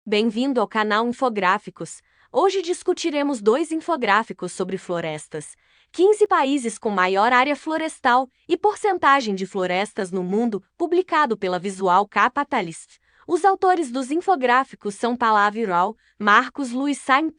Bem-vindo ao canal Infográficos. Hoje discutiremos dois infográficos sobre florestas. 15 países com maior área florestal e porcentagem de florestas no mundo, publicado pela Visual Capitalist. Os autores dos infográficos são Pallavi Rao, Marcos Luiz Sainz.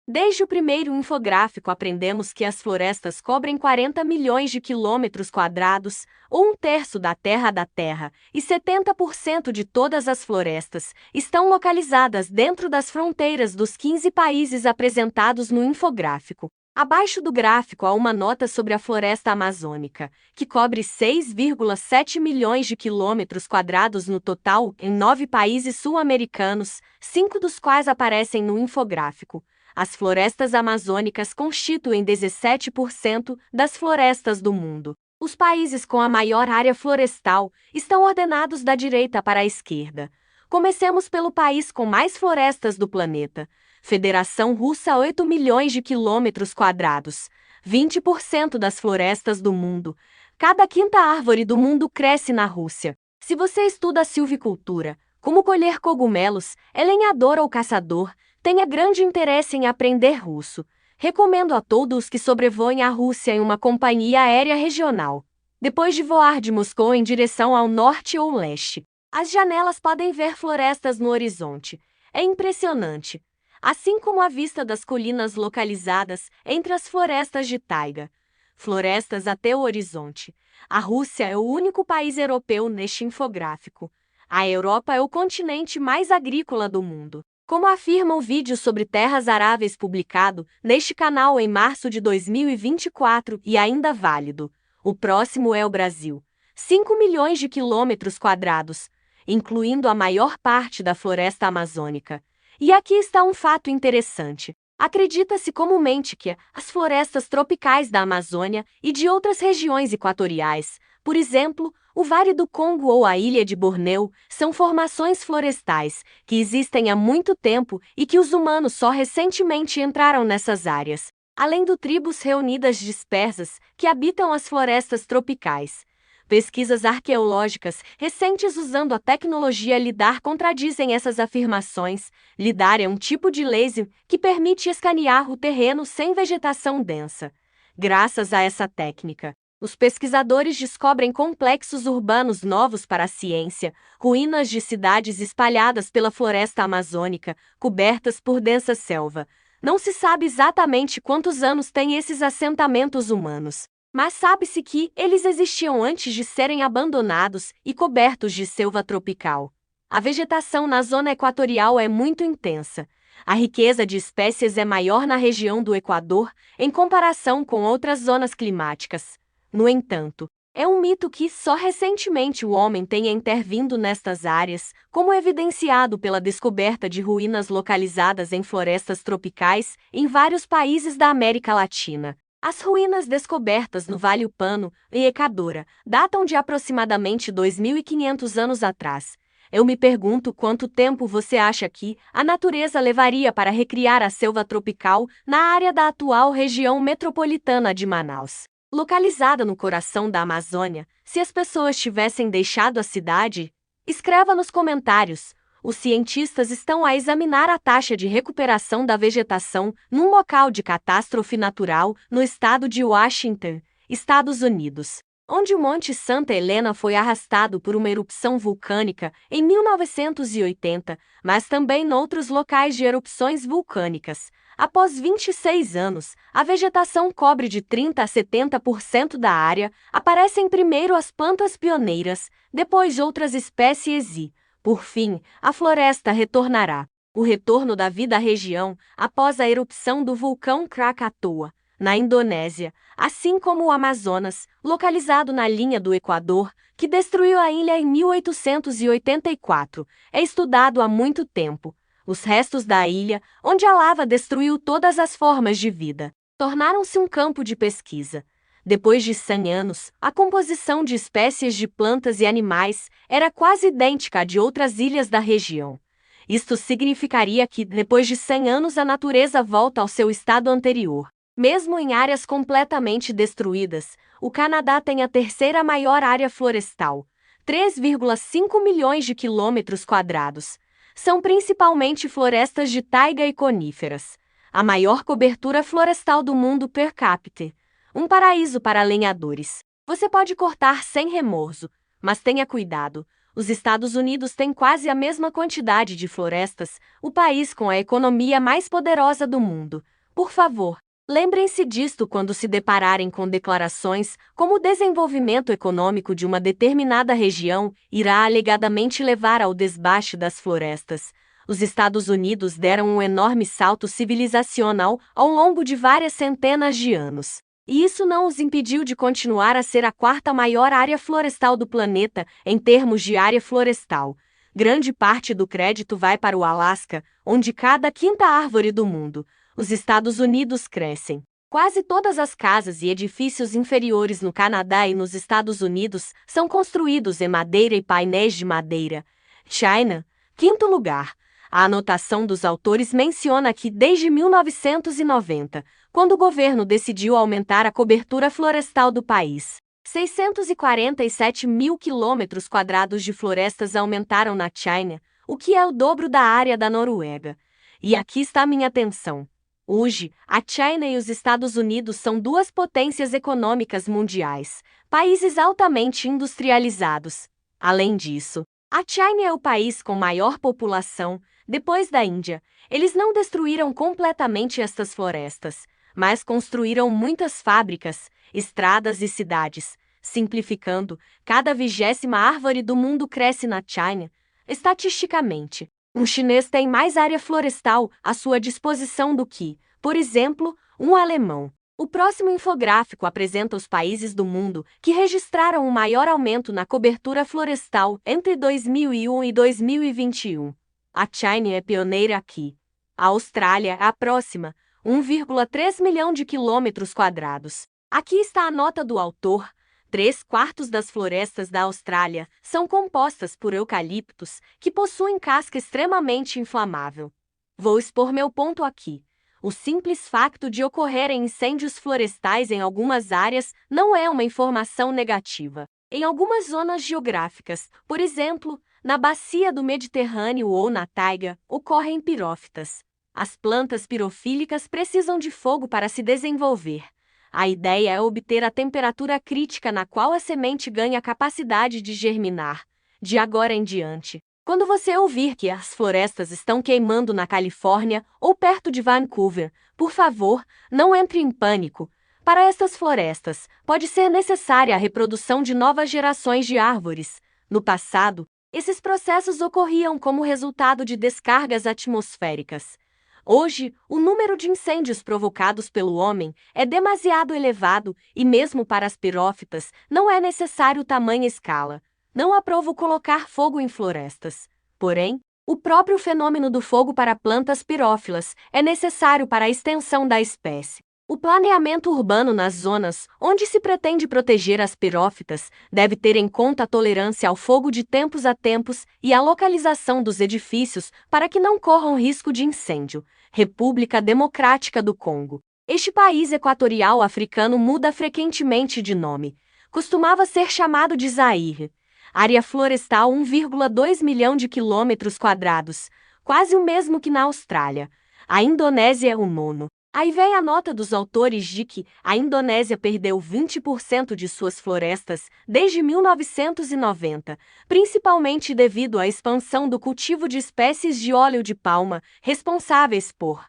Desde o primeiro infográfico aprendemos que as florestas cobrem 40 milhões de quilômetros quadrados, ou um terço da Terra, e 70% de todas as florestas estão localizadas dentro das fronteiras dos 15 países apresentados no infográfico. Abaixo do gráfico há uma nota sobre a floresta amazônica, que cobre 6,7 milhões de quilômetros quadrados no total em 9 países sul-americanos, 5 dos quais aparecem no infográfico. As florestas amazônicas constituem 17% das florestas do mundo. Os países com a maior área florestal estão ordenados da direita para a esquerda. Comecemos pelo país com mais florestas do planeta. Federação Russa, 8 milhões de quilômetros quadrados. 20% das florestas do mundo. Cada quinta árvore do mundo cresce na Rússia. Se você estuda silvicultura, como colher cogumelos, é lenhador ou caçador, tenha grande interesse em aprender russo. Recomendo a todos que sobrevoem a Rússia em uma companhia aérea regional. Depois de voar de Moscou em direção ao norte ou leste, as janelas podem ver florestas no horizonte. É impressionante. Assim como a vista das colinas localizadas entre as florestas de taiga. Florestas até o horizonte. A Rússia é o único país europeu neste infográfico. A Europa é o continente mais agrícola do mundo. Como afirma o vídeo sobre terras aráveis publicado neste canal em março de 2024 e ainda válido, o próximo é o Brasil. 5 milhões de quilômetros quadrados, incluindo a maior parte da floresta amazônica. E aqui está um fato interessante. Acredita-se comumente que as florestas tropicais da Amazônia e de outras regiões equatoriais, por exemplo, o Vale do Congo ou a ilha de Bornéu, são formações florestais que existem há muito tempo e que os humanos só recentemente entraram nessas áreas, além de tribos reunidas dispersas que habitam as florestas tropicais. Pesquisas arqueológicas recentes usando a tecnologia LIDAR contradizem essas afirmações. LIDAR é um tipo de laser que permite escanear o terreno sem vegetação densa. Graças a essa técnica, os pesquisadores descobrem complexos urbanos novos para a ciência, ruínas de cidades espalhadas pela floresta amazônica, cobertas por densa selva. Não se sabe exatamente quantos anos têm esses assentamentos humanos, mas sabe-se que eles existiam antes de serem abandonados e cobertos de selva tropical. A vegetação na zona equatorial é muito intensa. A riqueza de espécies é maior na região do Equador em comparação com outras zonas climáticas. No entanto, é um mito que só recentemente o homem tenha intervindo nestas áreas, como evidenciado pela descoberta de ruínas localizadas em florestas tropicais em vários países da América Latina. As ruínas descobertas no Vale Upano e Ecadora datam de aproximadamente 2.500 anos atrás. Eu me pergunto quanto tempo você acha que a natureza levaria para recriar a selva tropical na área da atual região metropolitana de Manaus. Localizada no coração da Amazônia, se as pessoas tivessem deixado a cidade? Escreva nos comentários. Os cientistas estão a examinar a taxa de recuperação da vegetação num local de catástrofe natural no estado de Washington, Estados Unidos, onde o Monte Santa Helena foi arrastado por uma erupção vulcânica em 1980, mas também noutros locais de erupções vulcânicas. Após 26 anos, a vegetação cobre de 30 a 70% da área, aparecem primeiro as plantas pioneiras, depois outras espécies e, por fim, a floresta retornará. O retorno da vida à região após a erupção do vulcão Krakatoa, na Indonésia, assim como o Amazonas, localizado na linha do Equador, que destruiu a ilha em 1884, é estudado há muito tempo. Os restos da ilha, onde a lava destruiu todas as formas de vida, tornaram-se um campo de pesquisa. Depois de 100 anos, a composição de espécies de plantas e animais era quase idêntica à de outras ilhas da região. Isto significaria que, depois de 100 anos, a natureza volta ao seu estado anterior. Mesmo em áreas completamente destruídas, o Canadá tem a terceira maior área florestal, 3,5 milhões de quilômetros quadrados. são principalmente florestas de taiga e coníferas. A maior cobertura florestal do mundo per capita. Um paraíso para lenhadores. Você pode cortar sem remorso, mas tenha cuidado. Os Estados Unidos têm quase a mesma quantidade de florestas, o país com a economia mais poderosa do mundo. Por favor, lembrem-se disto quando se depararem com declarações como o desenvolvimento econômico de uma determinada região irá alegadamente levar ao desbaste das florestas. Os Estados Unidos deram um enorme salto civilizacional ao longo de várias centenas de anos. E isso não os impediu de continuar a ser a quarta maior área florestal do planeta em termos de área florestal. Grande parte do crédito vai para o Alasca, onde cada quinta árvore do mundo, os Estados Unidos crescem. Quase todas as casas e edifícios inferiores no Canadá e nos Estados Unidos são construídos em madeira e painéis de madeira. China, quinto lugar. A anotação dos autores menciona que desde 1990, quando o governo decidiu aumentar a cobertura florestal do país, 647 mil quilômetros quadrados de florestas aumentaram na China, o que é o dobro da área da Noruega. E aqui está minha atenção. Hoje, a China e os Estados Unidos são duas potências econômicas mundiais, países altamente industrializados. Além disso, a China é o país com maior população, depois da Índia. Eles não destruíram completamente estas florestas, mas construíram muitas fábricas, estradas e cidades. Simplificando, cada 20ª árvore do mundo cresce na China. Estatisticamente, um chinês tem mais área florestal à sua disposição do que, por exemplo, um alemão. O próximo infográfico apresenta os países do mundo que registraram o maior aumento na cobertura florestal entre 2001 e 2021. A China é pioneira aqui. A Austrália é a próxima, 1,3 milhão de quilômetros quadrados. Aqui está a nota do autor. 3/4 das florestas da Austrália são compostas por eucaliptos, que possuem casca extremamente inflamável. Vou expor meu ponto aqui. O simples facto de ocorrerem incêndios florestais em algumas áreas não é uma informação negativa. Em algumas zonas geográficas, por exemplo, na bacia do Mediterrâneo ou na taiga, ocorrem pirófitas. As plantas pirofílicas precisam de fogo para se desenvolver. A ideia é obter a temperatura crítica na qual a semente ganha a capacidade de germinar. De agora em diante, quando você ouvir que as florestas estão queimando na Califórnia ou perto de Vancouver, por favor, não entre em pânico. Para estas florestas, pode ser necessária a reprodução de novas gerações de árvores. No passado, esses processos ocorriam como resultado de descargas atmosféricas. Hoje, o número de incêndios provocados pelo homem é demasiado elevado e mesmo para as pirófitas não é necessário tamanha escala. Não aprovo colocar fogo em florestas. Porém, o próprio fenômeno do fogo para plantas pirófilas é necessário para a extensão da espécie. O planeamento urbano nas zonas onde se pretende proteger as pirófitas deve ter em conta a tolerância ao fogo de tempos a tempos e a localização dos edifícios para que não corram risco de incêndio. República Democrática do Congo. Este país equatorial africano muda frequentemente de nome. Costumava ser chamado de Zaire. Área florestal 1,2 milhão de quilômetros quadrados, quase o mesmo que na Austrália. A Indonésia é o nono. Aí vem a nota dos autores de que a Indonésia perdeu 20% de suas florestas desde 1990, principalmente devido à expansão do cultivo de espécies de óleo de palma, responsáveis por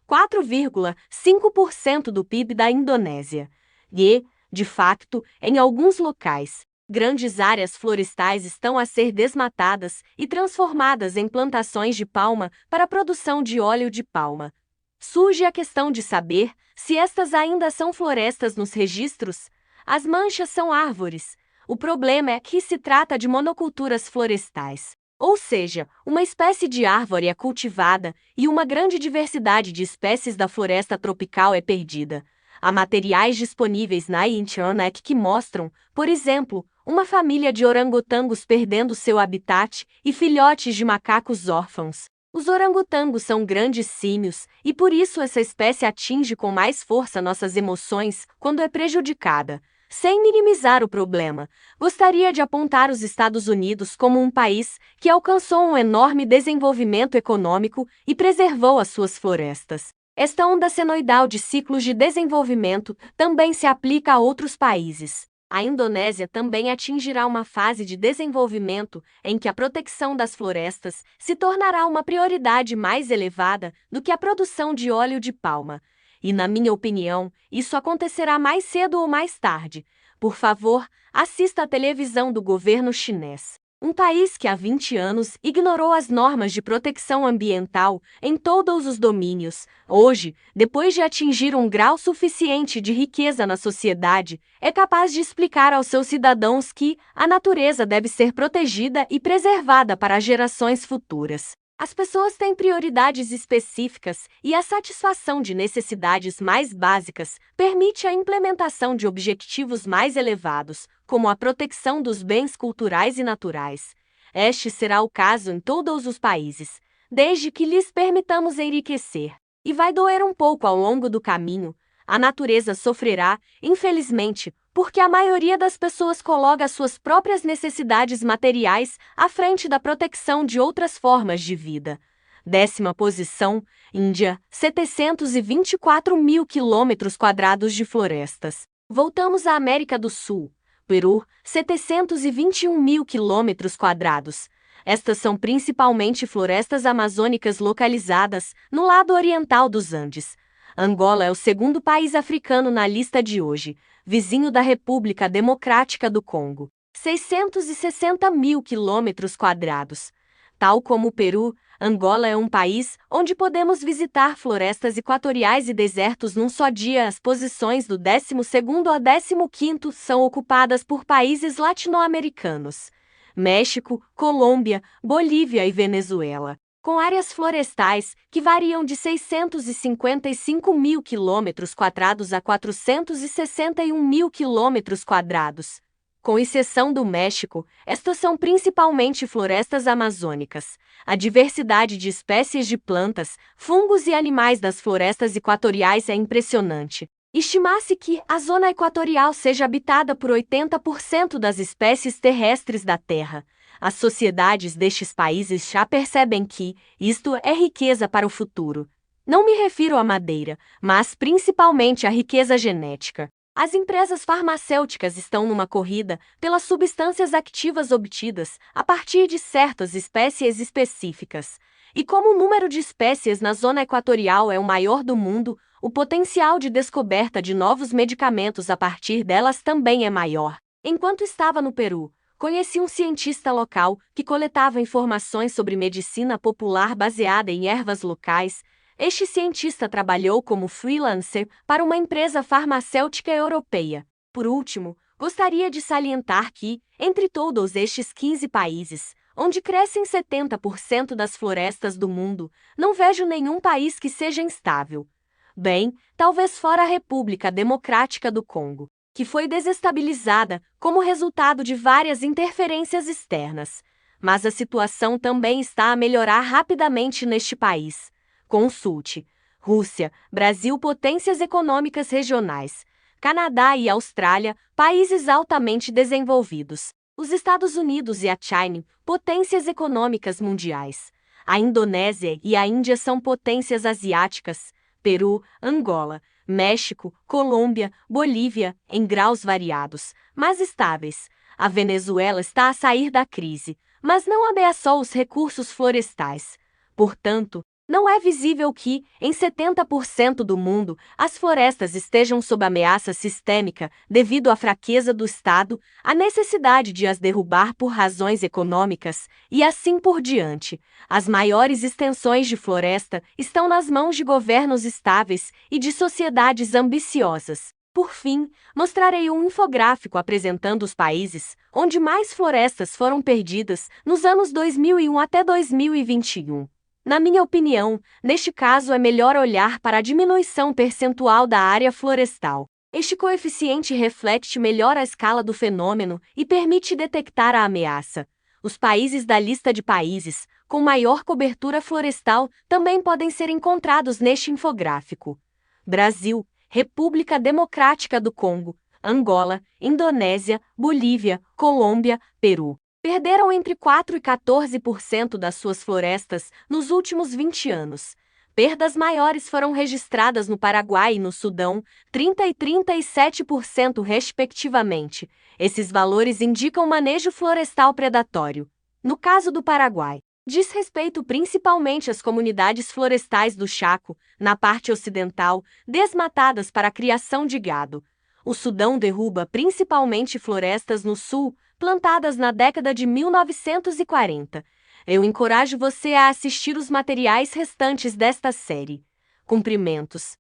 4,5% do PIB da Indonésia. E, de facto, em alguns locais, grandes áreas florestais estão a ser desmatadas e transformadas em plantações de palma para a produção de óleo de palma. Surge a questão de saber se estas ainda são florestas nos registros. As manchas são árvores. O problema é que se trata de monoculturas florestais. Ou seja, uma espécie de árvore é cultivada e uma grande diversidade de espécies da floresta tropical é perdida. Há materiais disponíveis na internet que mostram, por exemplo, uma família de orangotangos perdendo seu habitat e filhotes de macacos órfãos. Os orangotangos são grandes símios e por isso essa espécie atinge com mais força nossas emoções quando é prejudicada. Sem minimizar o problema, gostaria de apontar os Estados Unidos como um país que alcançou um enorme desenvolvimento econômico e preservou as suas florestas. Esta onda senoidal de ciclos de desenvolvimento também se aplica a outros países. A Indonésia também atingirá uma fase de desenvolvimento em que a proteção das florestas se tornará uma prioridade mais elevada do que a produção de óleo de palma. E, na minha opinião, isso acontecerá mais cedo ou mais tarde. Por favor, assista à televisão do governo chinês. Um país que há 20 anos ignorou as normas de proteção ambiental em todos os domínios, hoje, depois de atingir um grau suficiente de riqueza na sociedade, é capaz de explicar aos seus cidadãos que a natureza deve ser protegida e preservada para gerações futuras. As pessoas têm prioridades específicas e a satisfação de necessidades mais básicas permite a implementação de objetivos mais elevados, como a proteção dos bens culturais e naturais. Este será o caso em todos os países, desde que lhes permitamos enriquecer. E vai doer um pouco ao longo do caminho. A natureza sofrerá, infelizmente, porque a maioria das pessoas coloca suas próprias necessidades materiais à frente da proteção de outras formas de vida. 10ª posição, Índia, 724 mil quilômetros quadrados de florestas. Voltamos à América do Sul. Peru, 721 mil quilômetros quadrados. Estas são principalmente florestas amazônicas localizadas no lado oriental dos Andes. Angola é o segundo país africano na lista de hoje, vizinho da República Democrática do Congo, 660 mil quilômetros quadrados. Tal como o Peru, Angola é um país onde podemos visitar florestas equatoriais e desertos num só dia. As posições do 12º ao 15º são ocupadas por países latino-americanos: México, Colômbia, Bolívia e Venezuela, com áreas florestais que variam de 655 mil quilômetros quadrados a 461 mil quilômetros quadrados. Com exceção do México, estas são principalmente florestas amazônicas. A diversidade de espécies de plantas, fungos e animais das florestas equatoriais é impressionante. Estima-se que a zona equatorial seja habitada por 80% das espécies terrestres da Terra. As sociedades destes países já percebem que isto é riqueza para o futuro. Não me refiro à madeira, mas principalmente à riqueza genética. As empresas farmacêuticas estão numa corrida pelas substâncias ativas obtidas a partir de certas espécies específicas. E como o número de espécies na zona equatorial é o maior do mundo, o potencial de descoberta de novos medicamentos a partir delas também é maior. Enquanto estava no Peru, conheci um cientista local que coletava informações sobre medicina popular baseada em ervas locais. Este cientista trabalhou como freelancer para uma empresa farmacêutica europeia. Por último, gostaria de salientar que, entre todos estes 15 países, onde crescem 70% das florestas do mundo, não vejo nenhum país que seja instável. Bem, talvez fora a República Democrática do Congo, que foi desestabilizada como resultado de várias interferências externas. Mas a situação também está a melhorar rapidamente neste país. Consulte: Rússia, Brasil, potências econômicas regionais. Canadá e Austrália, países altamente desenvolvidos. Os Estados Unidos e a China, potências econômicas mundiais. A Indonésia e a Índia são potências asiáticas. Peru, Angola, México, Colômbia, Bolívia, em graus variados, mas estáveis. A Venezuela está a sair da crise, mas não ameaçou os recursos florestais. Portanto, não é visível que, em 70% do mundo, as florestas estejam sob ameaça sistêmica devido à fraqueza do Estado, à necessidade de as derrubar por razões econômicas, e assim por diante. As maiores extensões de floresta estão nas mãos de governos estáveis e de sociedades ambiciosas. Por fim, mostrarei um infográfico apresentando os países onde mais florestas foram perdidas nos anos 2001 até 2021. Na minha opinião, neste caso é melhor olhar para a diminuição percentual da área florestal. Este coeficiente reflete melhor a escala do fenômeno e permite detectar a ameaça. Os países da lista de países com maior cobertura florestal também podem ser encontrados neste infográfico: Brasil, República Democrática do Congo, Angola, Indonésia, Bolívia, Colômbia, Peru perderam entre 4 e 14% das suas florestas nos últimos 20 anos. Perdas maiores foram registradas no Paraguai e no Sudão, 30 e 37% respectivamente. Esses valores indicam manejo florestal predatório. No caso do Paraguai, diz respeito principalmente às comunidades florestais do Chaco, na parte ocidental, desmatadas para a criação de gado. O Sudão derruba principalmente florestas no sul, plantadas na década de 1940. Eu encorajo você a assistir os materiais restantes desta série. Cumprimentos.